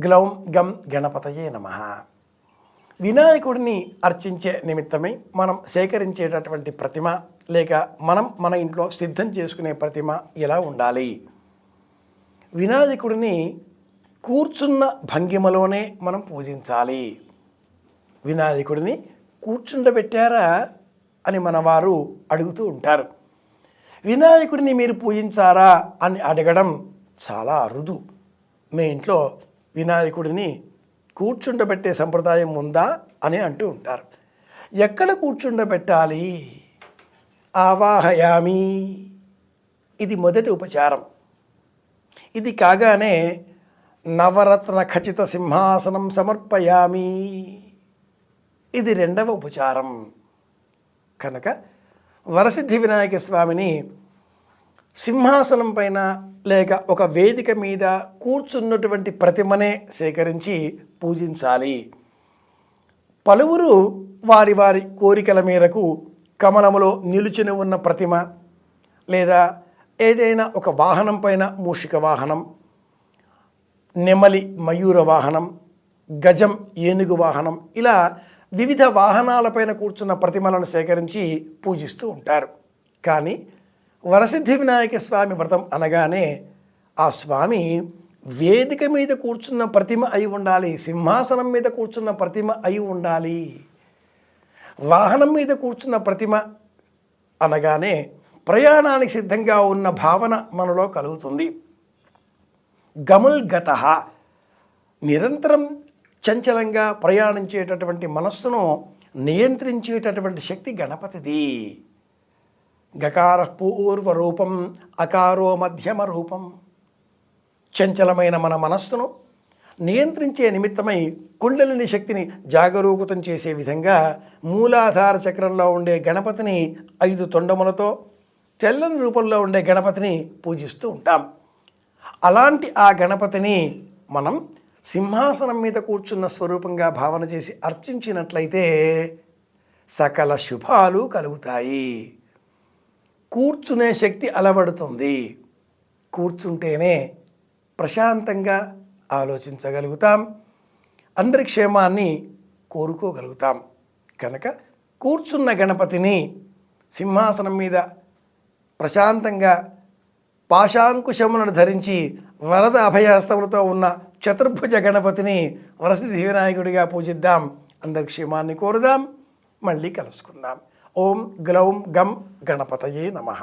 గ్లౌం గం గణపతయే నమః. వినాయకుడిని అర్చించే నిమిత్తమై మనం సేకరించేటటువంటి ప్రతిమ లేక మనం మన ఇంట్లో సిద్ధం చేసుకునే ప్రతిమ ఎలా ఉండాలి? వినాయకుడిని కూర్చున్న భంగిమలోనే మనం పూజించాలి. వినాయకుడిని కూర్చుండబెట్టారా అని మనవారు అడుగుతూ ఉంటారు. వినాయకుడిని మీరు పూజించారా అని అడగడం చాలా అరుదు. మీ ఇంట్లో వినాయకుడిని కూర్చుండబెట్టే సంప్రదాయం ఉందా అని అంటూ ఉంటారు. ఎక్కడ కూర్చుండబెట్టాలి? ఆవాహయామి, ఇది మొదటి ఉపచారం. ఇది కాగానే నవరత్న ఖచిత సింహాసనం సమర్పయామి, ఇది రెండవ ఉపచారం. కనుక వరసిద్ధి వినాయక స్వామిని సింహాసనం పైన లేక ఒక వేదిక మీద కూర్చున్నటువంటి ప్రతిమనే సేకరించి పూజించాలి. పలువురు వారి వారి కోరికల మేరకు కమలములో నిలుచుని ఉన్న ప్రతిమ లేదా ఏదైనా ఒక వాహనం పైన మూషిక వాహనం, నెమలి మయూర వాహనం, గజం ఏనుగు వాహనం, ఇలా వివిధ వాహనాలపైన కూర్చున్న ప్రతిమలను సేకరించి పూజిస్తూ ఉంటారు. కానీ వరసిద్ధి వినాయక స్వామి వ్రతం అనగానే ఆ స్వామి వేదిక మీద కూర్చున్న ప్రతిమ అయి ఉండాలి, సింహాసనం మీద కూర్చున్న ప్రతిమ అయి ఉండాలి. వాహనం మీద కూర్చున్న ప్రతిమ అనగానే ప్రయాణానికి సిద్ధంగా ఉన్న భావన మనలో కలుగుతుంది. గముల్గతః, నిరంతరం చంచలంగా ప్రయాణించేటటువంటి మనస్సును నియంత్రించేటటువంటి శక్తి గణపతిది. గకార పూర్వరూపం, అకారో మధ్యమ రూపం. చంచలమైన మన మనస్సును నియంత్రించే నిమిత్తమై కుండలిని శక్తిని జాగరూకతం చేసే విధంగా మూలాధార చక్రంలో ఉండే గణపతిని 5 తొండములతో, తెల్లని రూపంలో ఉండే గణపతిని పూజిస్తూ ఉంటాం. అలాంటి ఆ గణపతిని మనం సింహాసనం మీద కూర్చున్న స్వరూపంగా భావన చేసి అర్చించినట్లయితే సకల శుభాలు కలుగుతాయి. కూర్చునే శక్తి అలవడుతుంది. కూర్చుంటేనే ప్రశాంతంగా ఆలోచించగలుగుతాం, అందరి క్షేమాన్ని కోరుకోగలుగుతాం. కనుక కూర్చున్న గణపతిని సింహాసనం మీద ప్రశాంతంగా పాశాంకుశములను ధరించి వరద అభయహస్తములతో ఉన్న చతుర్భుజ గణపతిని వరసిద్ధి వినాయకుడిగా పూజిద్దాం. అందరి క్షేమాన్ని కోరుదాం. మళ్ళీ కలుసుకుందాం. ఓం గ్లౌం గం గణపతయే నమః.